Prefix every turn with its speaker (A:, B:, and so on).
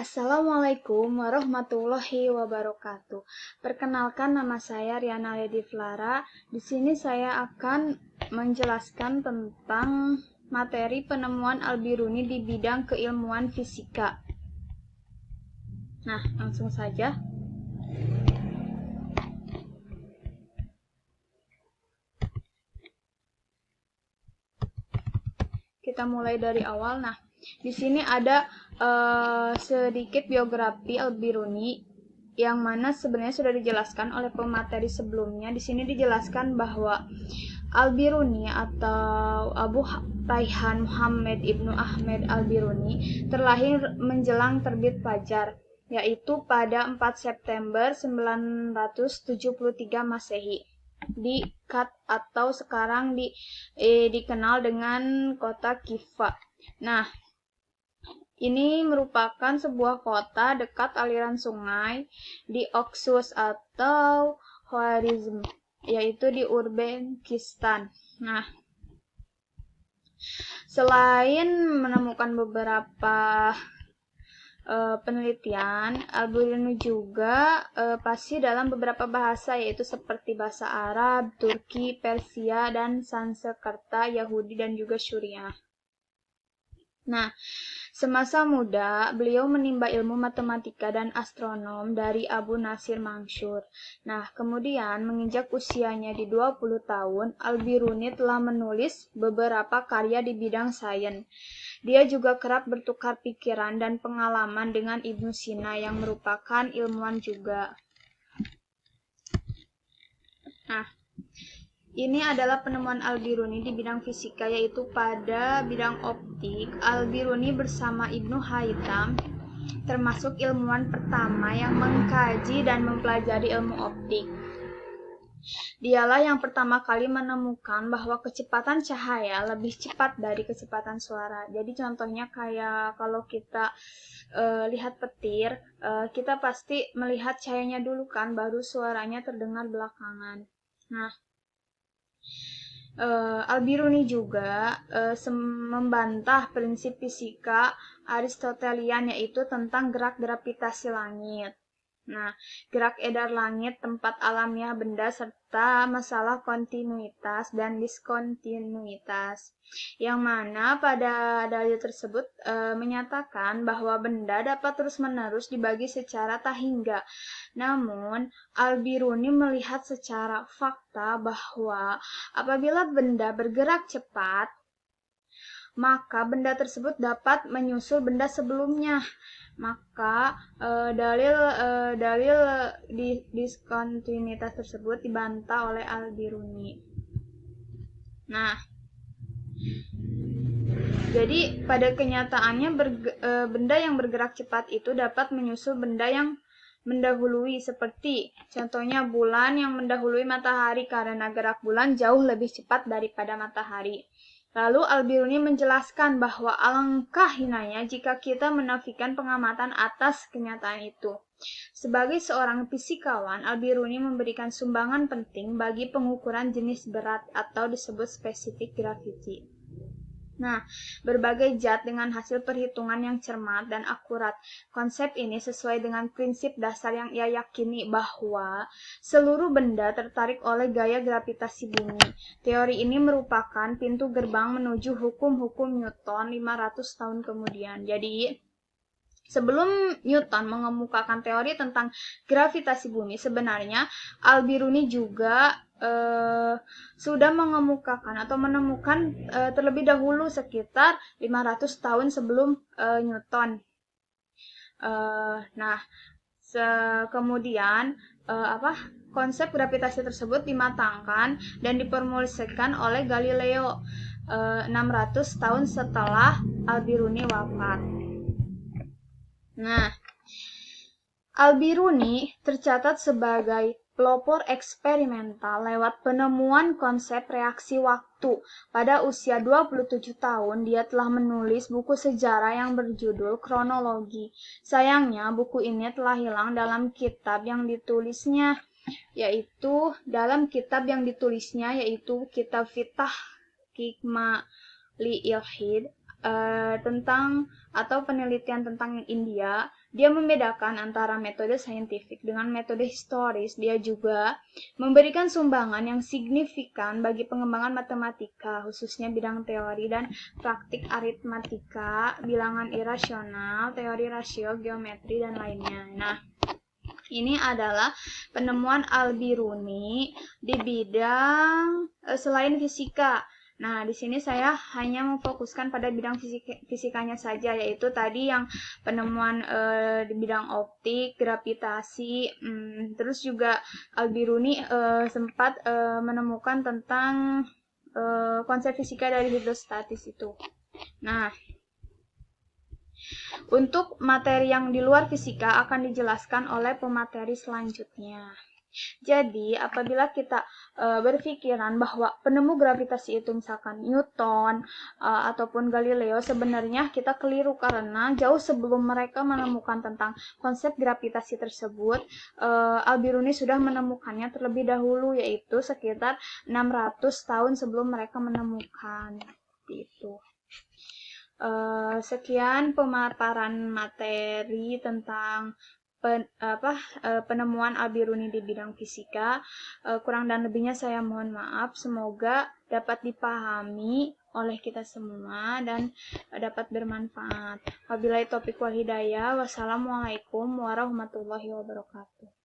A: Assalamualaikum warahmatullahi wabarakatuh. Perkenalkan, nama saya Riana Lady Flara. Di sini saya akan menjelaskan tentang materi penemuan Al-Biruni di bidang keilmuan fisika. Nah, langsung saja. Kita mulai dari awal. Nah, di sini ada sedikit biografi Al-Biruni yang mana sebenarnya sudah dijelaskan oleh pemateri sebelumnya. Di sini dijelaskan bahwa Al-Biruni atau Abu Raihan Muhammad Ibnu Ahmad Al-Biruni terlahir menjelang terbit fajar, yaitu pada 4 September 973 Masehi di Kat atau sekarang dikenal dengan kota Kifa. Nah, ini merupakan sebuah kota dekat aliran sungai di Oxus atau Khwarizm, yaitu di Uzbekistan. Nah, selain menemukan beberapa penelitian, Al-Biruni juga fasih dalam beberapa bahasa, yaitu seperti bahasa Arab, Turki, Persia, dan Sanskerta, Yahudi, dan juga Syuriah. Nah, semasa muda, beliau menimba ilmu matematika dan astronom dari Abu Nasir Mansur. Nah, kemudian menginjak usianya di 20 tahun, Al-Biruni telah menulis beberapa karya di bidang sains. Dia juga kerap bertukar pikiran dan pengalaman dengan Ibnu Sina yang merupakan ilmuwan juga. Nah, ini adalah penemuan Al-Biruni di bidang fisika, yaitu pada bidang optik. Al-Biruni bersama Ibnu Haytham termasuk ilmuwan pertama yang mengkaji dan mempelajari ilmu optik. Dialah yang pertama kali menemukan bahwa kecepatan cahaya lebih cepat dari kecepatan suara. Jadi contohnya kayak kalau kita lihat petir, kita pasti melihat cahayanya dulu kan, baru suaranya terdengar belakangan. Nah, Al-Biruni juga membantah prinsip fisika Aristotelian, yaitu tentang gerak gravitasi langit. Nah, gerak edar langit, tempat alamiah benda, serta masalah kontinuitas dan diskontinuitas. Yang mana pada dalil tersebut menyatakan bahwa benda dapat terus-menerus dibagi secara tak hingga. Namun, Al-Biruni melihat secara fakta bahwa apabila benda bergerak cepat, maka benda tersebut dapat menyusul benda sebelumnya. Maka dalil diskontinuitas tersebut dibantah oleh Al-Biruni. Nah, jadi pada kenyataannya benda yang bergerak cepat itu dapat menyusul benda yang mendahului, seperti contohnya bulan yang mendahului matahari karena gerak bulan jauh lebih cepat daripada matahari. Lalu Al-Biruni menjelaskan bahwa alangkah hinanya jika kita menafikan pengamatan atas kenyataan itu. Sebagai seorang fisikawan, Al-Biruni memberikan sumbangan penting bagi pengukuran jenis berat atau disebut specific gravity. Nah, berbagai zat dengan hasil perhitungan yang cermat dan akurat. Konsep ini sesuai dengan prinsip dasar yang ia yakini bahwa seluruh benda tertarik oleh gaya gravitasi bumi. Teori ini merupakan pintu gerbang menuju hukum-hukum Newton 500 tahun kemudian. Jadi, sebelum Newton mengemukakan teori tentang gravitasi bumi, sebenarnya Al-Biruni juga sudah mengemukakan atau menemukan terlebih dahulu sekitar 500 tahun sebelum Newton. Nah, kemudian konsep gravitasi tersebut dimatangkan dan diformulasikan oleh Galileo 600 tahun setelah Al-Biruni wafat. Nah, Al-Biruni tercatat sebagai pelopor eksperimental lewat penemuan konsep reaksi waktu. Pada usia 27 tahun, dia telah menulis buku sejarah yang berjudul Kronologi. Sayangnya, buku ini telah hilang dalam kitab yang ditulisnya, yaitu Kitab Fitah Hikmah li Ilhid, tentang atau penelitian tentang India, Dia membedakan antara metode saintifik dengan metode historis. Dia juga memberikan sumbangan yang signifikan bagi pengembangan matematika, khususnya bidang teori dan praktik aritmatika, bilangan irasional, teori rasio, geometri, dan lainnya. Nah, ini adalah penemuan Al-Biruni di bidang selain fisika. Nah, di sini saya hanya memfokuskan pada bidang fisikanya saja, yaitu tadi yang penemuan di bidang optik, gravitasi, terus juga Al-Biruni sempat menemukan tentang konsep fisika dari hidrostatis itu. Nah, untuk materi yang di luar fisika akan dijelaskan oleh pemateri selanjutnya. Jadi, apabila kita berpikiran bahwa penemu gravitasi itu misalkan Newton ataupun Galileo, sebenarnya kita keliru karena jauh sebelum mereka menemukan tentang konsep gravitasi tersebut, Al-Biruni sudah menemukannya terlebih dahulu, yaitu sekitar 600 tahun sebelum mereka menemukan itu. Sekian pemaparan materi tentang penemuan Al-Biruni di bidang fisika. Kurang dan lebihnya saya mohon maaf. Semoga dapat dipahami oleh kita semua dan dapat bermanfaat. Wabillahi taufiq wal hidayah. Wassalamualaikum warahmatullahi wabarakatuh.